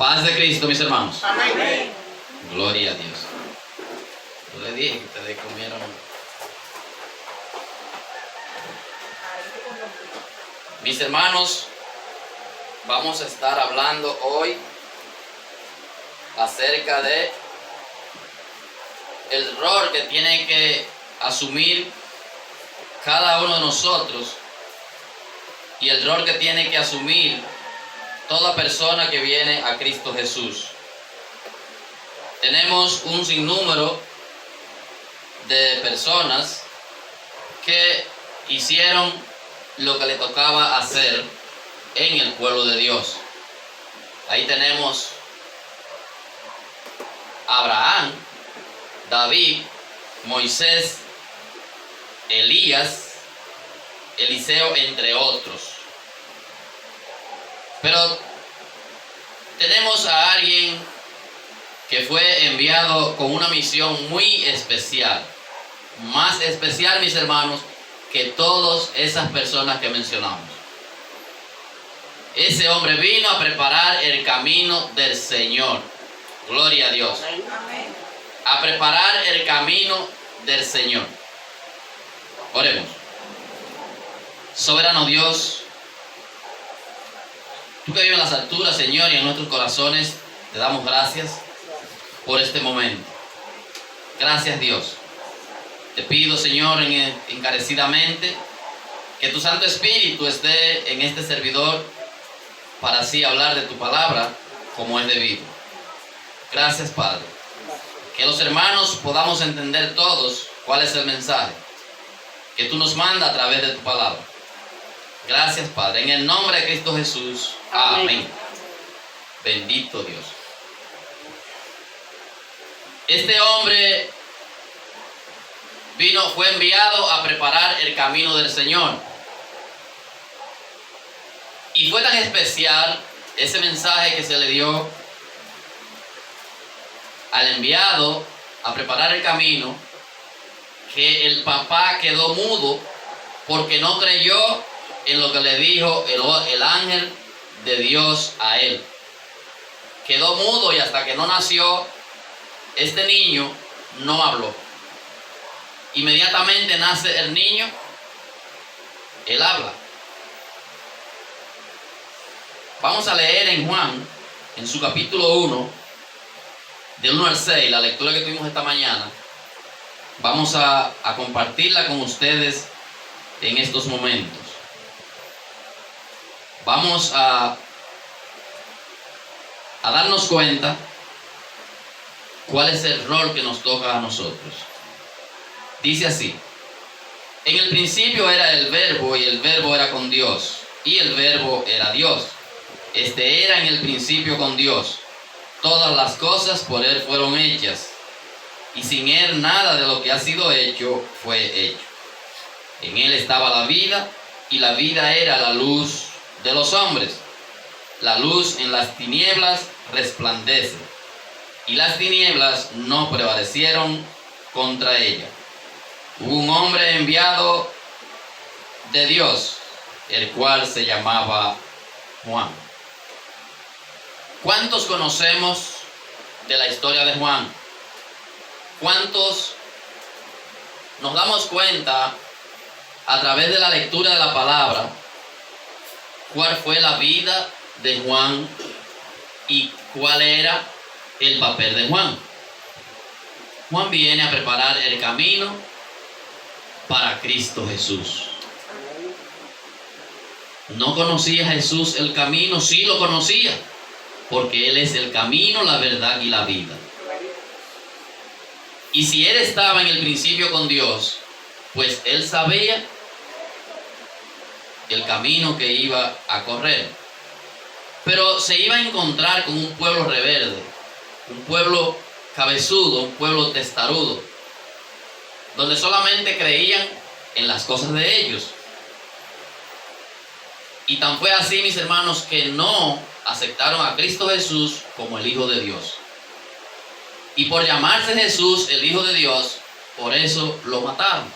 Paz de Cristo, mis hermanos. Amén. Gloria a Dios. Yo le dije que ustedes comieron. Mis hermanos, vamos a estar hablando hoy acerca de el rol que tiene que asumir cada uno de nosotros y el rol que tiene que asumir toda persona que viene a Cristo Jesús. Tenemos un sinnúmero de personas que hicieron lo que le tocaba hacer en el pueblo de Dios. Ahí tenemos a Abraham, David, Moisés, Elías, Eliseo, entre otros. Pero tenemos a alguien que fue enviado con una misión muy especial. Más especial, mis hermanos, que todas esas personas que mencionamos. Ese hombre vino a preparar el camino del Señor. Gloria a Dios. Amén. A preparar el camino del Señor. Oremos. Soberano Dios, tú que vives en las alturas, Señor, y en nuestros corazones, te damos gracias por este momento. Gracias, Dios. Te pido, Señor, encarecidamente, que tu Santo Espíritu esté en este servidor para así hablar de tu palabra como es debido. Gracias, Padre. Que los hermanos podamos entender todos cuál es el mensaje que tú nos mandas a través de tu palabra. Gracias, Padre. En el nombre de Cristo Jesús. Amén. Bendito Dios. Este hombre fue enviado a preparar el camino del Señor. Y fue tan especial ese mensaje que se le dio al enviado a preparar el camino, que el papá quedó mudo porque no creyó en lo que le dijo el ángel de Dios a él. Quedó mudo y hasta que no nació, este niño no habló. Inmediatamente nace el niño, él habla. Vamos a leer en Juan, en su capítulo 1, del 1 al 6, la lectura que tuvimos esta mañana. Vamos a compartirla con ustedes en estos momentos. Vamos a darnos cuenta cuál es el rol que nos toca a nosotros. Dice así: en el principio era el Verbo, y el Verbo era con Dios, y el Verbo era Dios. Este era en el principio con Dios. Todas las cosas por Él fueron hechas, y sin Él nada de lo que ha sido hecho fue hecho. En Él estaba la vida, y la vida era la luz de los hombres. La luz en las tinieblas resplandece, y las tinieblas no prevalecieron contra ella. Hubo un hombre enviado de Dios, el cual se llamaba Juan. ¿Cuántos conocemos de la historia de Juan? ¿Cuántos nos damos cuenta a través de la lectura de la palabra cuál fue la vida de Juan y cuál era el papel de Juan? Juan viene a preparar el camino para Cristo Jesús. ¿No conocía Jesús el camino? Sí lo conocía, porque Él es el camino, la verdad y la vida. Y si Él estaba en el principio con Dios, pues Él sabía el camino que iba a correr. Pero se iba a encontrar con un pueblo rebelde, un pueblo cabezudo, un pueblo testarudo, donde solamente creían en las cosas de ellos. Y tan fue así, mis hermanos, que no aceptaron a Cristo Jesús como el Hijo de Dios. Y por llamarse Jesús el Hijo de Dios, por eso lo mataron.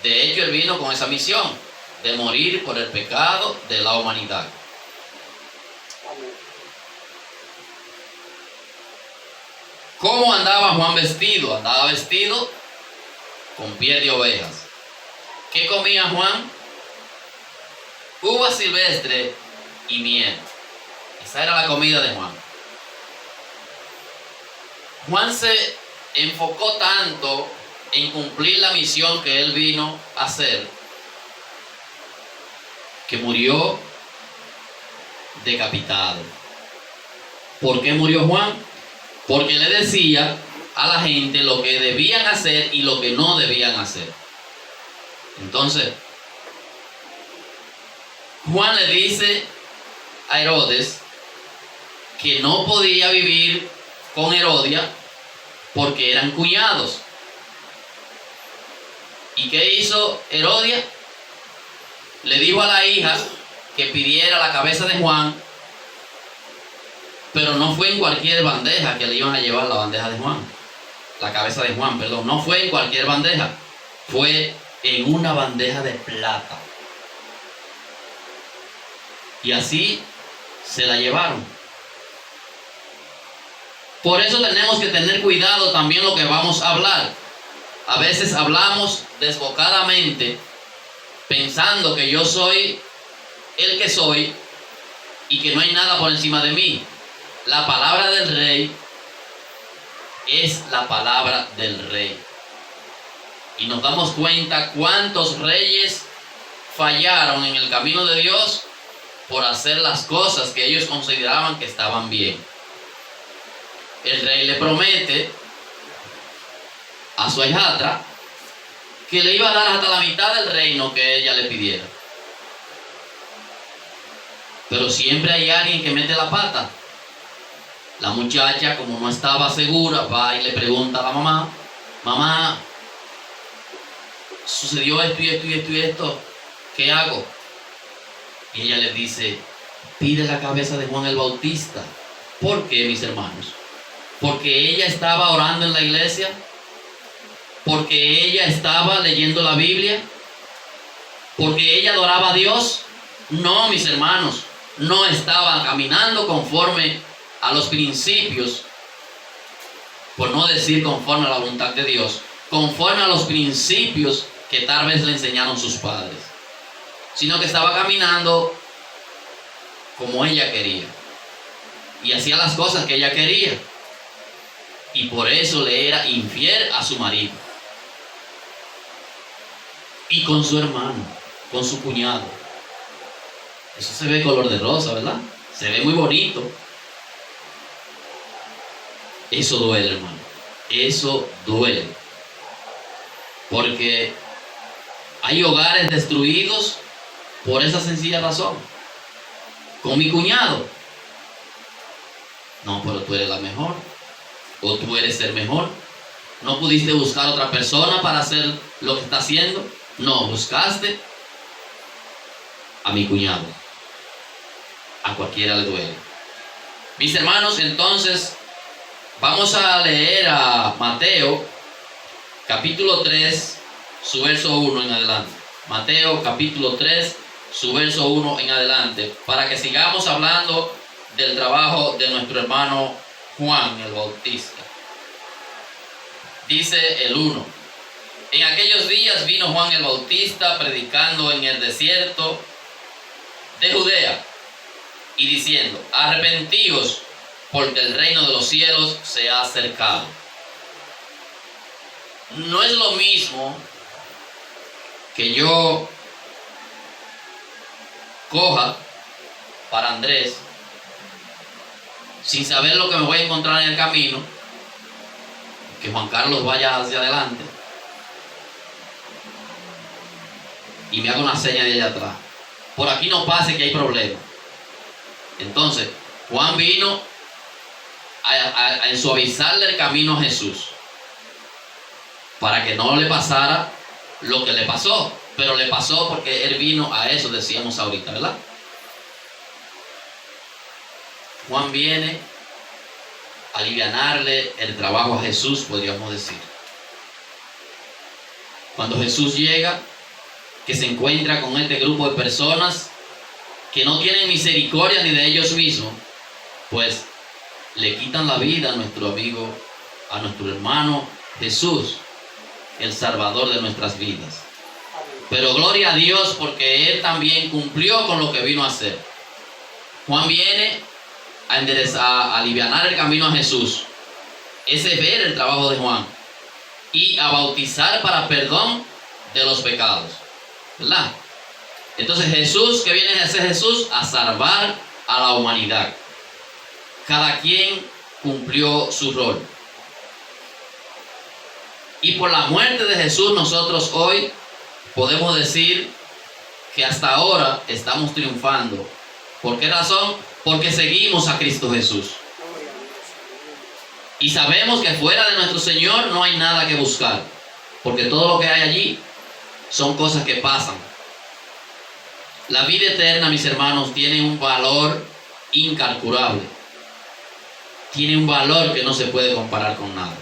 De hecho, Él vino con esa misión de morir por el pecado de la humanidad. ¿Cómo andaba Juan vestido? Andaba vestido con piel de ovejas. ¿Qué comía Juan? Uva silvestre y miel. Esa era la comida de Juan. Juan se enfocó tanto en cumplir la misión que él vino a hacer, que murió decapitado. ¿Por qué murió Juan? Porque le decía a la gente lo que debían hacer y lo que no debían hacer. Entonces, Juan le dice a Herodes que no podía vivir con Herodia porque eran cuñados. ¿Y qué hizo Herodia? Le dijo a la hija que pidiera la cabeza de Juan, pero no fue en cualquier bandeja que le iban a llevar la bandeja de Juan. La cabeza de Juan, perdón. No fue en cualquier bandeja. Fue en una bandeja de plata. Y así se la llevaron. Por eso tenemos que tener cuidado también lo que vamos a hablar. A veces hablamos desbocadamente pensando que yo soy el que soy y que no hay nada por encima de mí. La palabra del rey es la palabra del rey. Y nos damos cuenta cuántos reyes fallaron en el camino de Dios por hacer las cosas que ellos consideraban que estaban bien. El rey le promete a su hijastra que le iba a dar hasta la mitad del reino que ella le pidiera. Pero siempre hay alguien que mete la pata. La muchacha, como no estaba segura, va y le pregunta a la mamá: mamá, sucedió esto y esto y esto y esto, ¿qué hago? Y ella le dice: pide la cabeza de Juan el Bautista. ¿Por qué, mis hermanos? Porque ella estaba orando en la iglesia, porque ella estaba leyendo la Biblia, porque ella adoraba a Dios. No, mis hermanos, no estaba caminando conforme a los principios, por no decir conforme a la voluntad de Dios, conforme a los principios que tal vez le enseñaron sus padres, sino que estaba caminando como ella quería y hacía las cosas que ella quería, y por eso le era infiel a su marido y con su hermano, con su cuñado. Eso se ve color de rosa, ¿verdad? Se ve muy bonito. Eso duele, hermano. Eso duele. Porque hay hogares destruidos por esa sencilla razón. Con mi cuñado. No, pero tú eres la mejor. O tú eres el mejor. No pudiste buscar otra persona para hacer lo que está haciendo. No, buscaste a mi cuñado. A cualquiera le duele. Mis hermanos, entonces vamos a leer a Mateo capítulo 3, su verso 1 en adelante. Mateo capítulo 3, su verso 1 en adelante, para que sigamos hablando del trabajo de nuestro hermano Juan el Bautista. Dice el 1: en aquellos días vino Juan el Bautista predicando en el desierto de Judea y diciendo: arrepentíos, porque el reino de los cielos se ha acercado. No es lo mismo que yo coja para Andrés sin saber lo que me voy a encontrar en el camino, que Juan Carlos vaya hacia adelante y me haga una seña de allá atrás: por aquí no pase, que hay problema. Entonces Juan vino a suavizarle el camino a Jesús para que no le pasara lo que le pasó, pero le pasó porque él vino a eso, decíamos ahorita, ¿verdad? Juan viene a alivianarle el trabajo a Jesús, podríamos decir. Cuando Jesús llega, que se encuentra con este grupo de personas que no tienen misericordia ni de ellos mismos, pues le quitan la vida a nuestro amigo a nuestro hermano Jesús, el Salvador de nuestras vidas. Pero gloria a Dios porque Él también cumplió con lo que vino a hacer. Juan viene a enderezar, a alivianar el camino a Jesús. Ese es ver el trabajo de Juan. Y a bautizar para perdón de los pecados. ¿Verdad? Entonces Jesús, ¿qué viene a hacer Jesús? A salvar a la humanidad. Cada quien cumplió su rol. Y por la muerte de Jesús nosotros hoy podemos decir que hasta ahora estamos triunfando. ¿Por qué razón? Porque seguimos a Cristo Jesús. Y sabemos que fuera de nuestro Señor no hay nada que buscar. Porque todo lo que hay allí son cosas que pasan. La vida eterna, mis hermanos, tiene un valor incalculable. Tiene un valor que no se puede comparar con nada.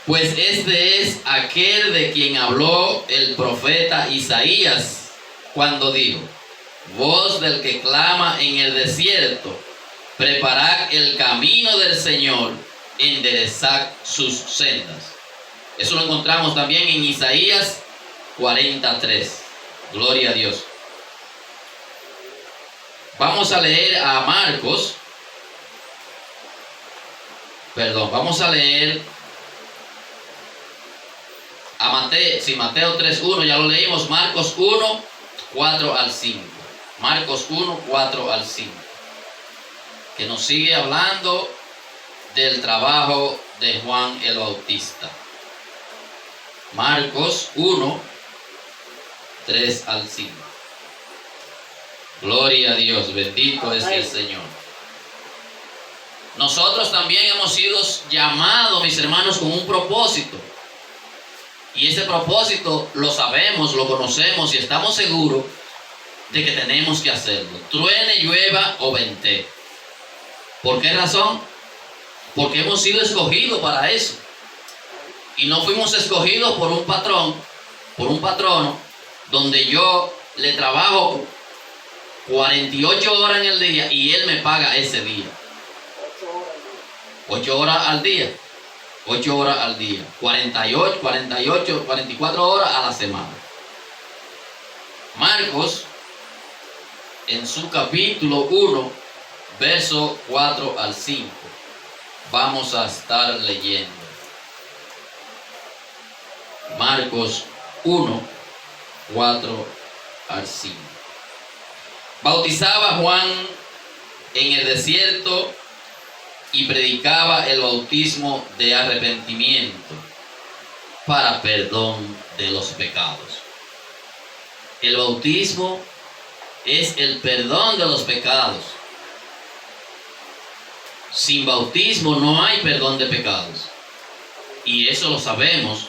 Pues este es aquel de quien habló el profeta Isaías cuando dijo: voz del que clama en el desierto, preparad el camino del Señor, enderezad sus sendas. Eso lo encontramos también en Isaías 43. Gloria a Dios. Vamos a leer a Marcos. Vamos a leer a Mateo 3:1, ya lo leímos. Marcos 1, 4 al 5. Marcos 1, 4 al 5. Que nos sigue hablando del trabajo de Juan el Bautista. Marcos 1, 3 al 5. Gloria a Dios, bendito es el Señor. Nosotros también hemos sido llamados, mis hermanos, con un propósito. Y ese propósito lo sabemos, lo conocemos y estamos seguros de que tenemos que hacerlo. Truene, llueva o vente. ¿Por qué razón? Porque hemos sido escogidos para eso. Y no fuimos escogidos por un patrón, por un patrono, donde yo le trabajo 48 horas en el día y él me paga ese día. 8 horas al día. 8 horas al día. 44 horas a la semana. Marcos, en su capítulo 1, verso 4 al 5, vamos a estar leyendo. Marcos 1, 4 al 5. Bautizaba Juan en el desierto y predicaba el bautismo de arrepentimiento para perdón de los pecados. El bautismo es el perdón de los pecados. Sin bautismo no hay perdón de pecados. Y eso lo sabemos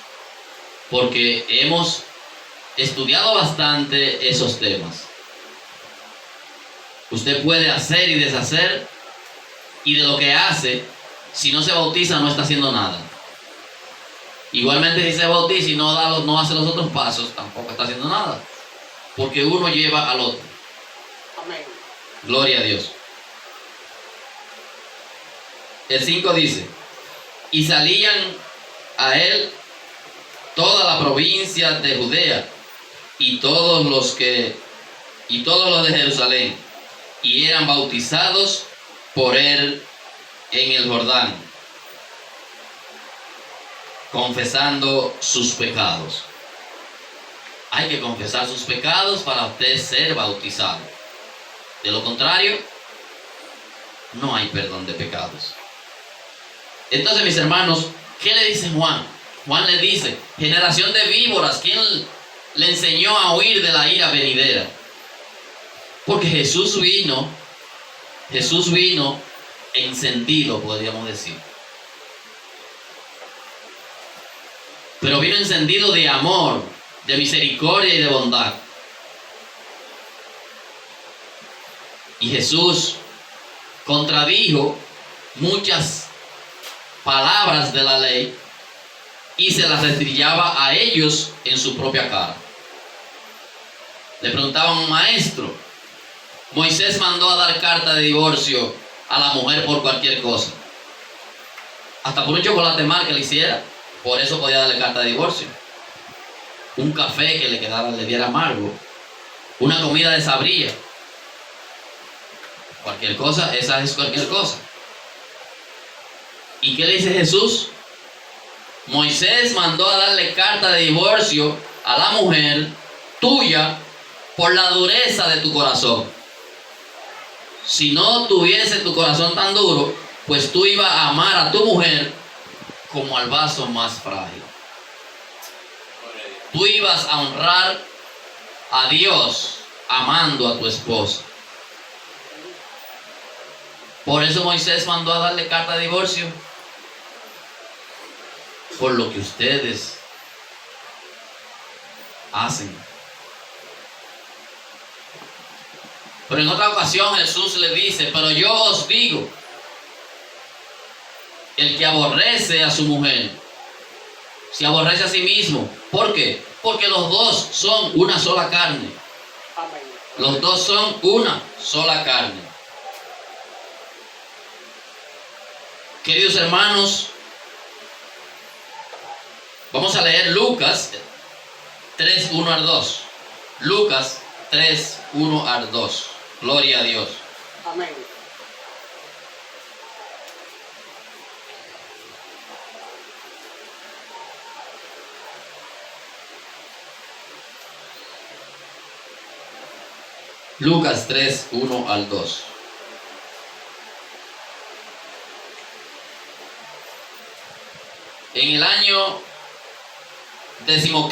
porque hemos estudiado bastante esos temas. Usted puede hacer y deshacer, y de lo que hace, si no se bautiza, no está haciendo nada. Igualmente, si se bautiza y no hace los otros pasos, tampoco está haciendo nada. Porque uno lleva al otro. Amén. Gloria a Dios. El 5 dice: y salían a él toda la provincia de Judea y todos los de Jerusalén, y eran bautizados por él en el Jordán, confesando sus pecados. Hay que confesar sus pecados para usted ser bautizado. De lo contrario, no hay perdón de pecados. Entonces, mis hermanos, ¿qué le dice Juan? Juan le dice: generación de víboras, ¿quién le enseñó a huir de la ira venidera? Porque Jesús vino encendido, podríamos decir. Pero vino encendido de amor, de misericordia y de bondad. Y Jesús contradijo muchas palabras de la ley y se las restrillaba a ellos en su propia cara. Le preguntaban: maestro, Moisés mandó a dar carta de divorcio a la mujer por cualquier cosa. Hasta por un chocolate mal que le hiciera. Por eso podía darle carta de divorcio. Un café que le diera amargo. Una comida desabrida. Cualquier cosa, esa es cualquier cosa. ¿Y qué le dice Jesús? Moisés mandó a darle carta de divorcio a la mujer tuya por la dureza de tu corazón. Si no tuviese tu corazón tan duro, pues tú ibas a amar a tu mujer como al vaso más frágil. Tú ibas a honrar a Dios amando a tu esposa. Por eso Moisés mandó a darle carta de divorcio. Por lo que ustedes hacen. Pero en otra ocasión Jesús le dice, pero yo os digo, el que aborrece a su mujer, se aborrece a sí mismo. ¿Por qué? Porque los dos son una sola carne. Los dos son una sola carne. Queridos hermanos, vamos a leer Lucas 3, 1 al 2. Lucas 3, 1 al 2. Gloria a Dios. Amén. Lucas 3, 1 al 2. En el año 15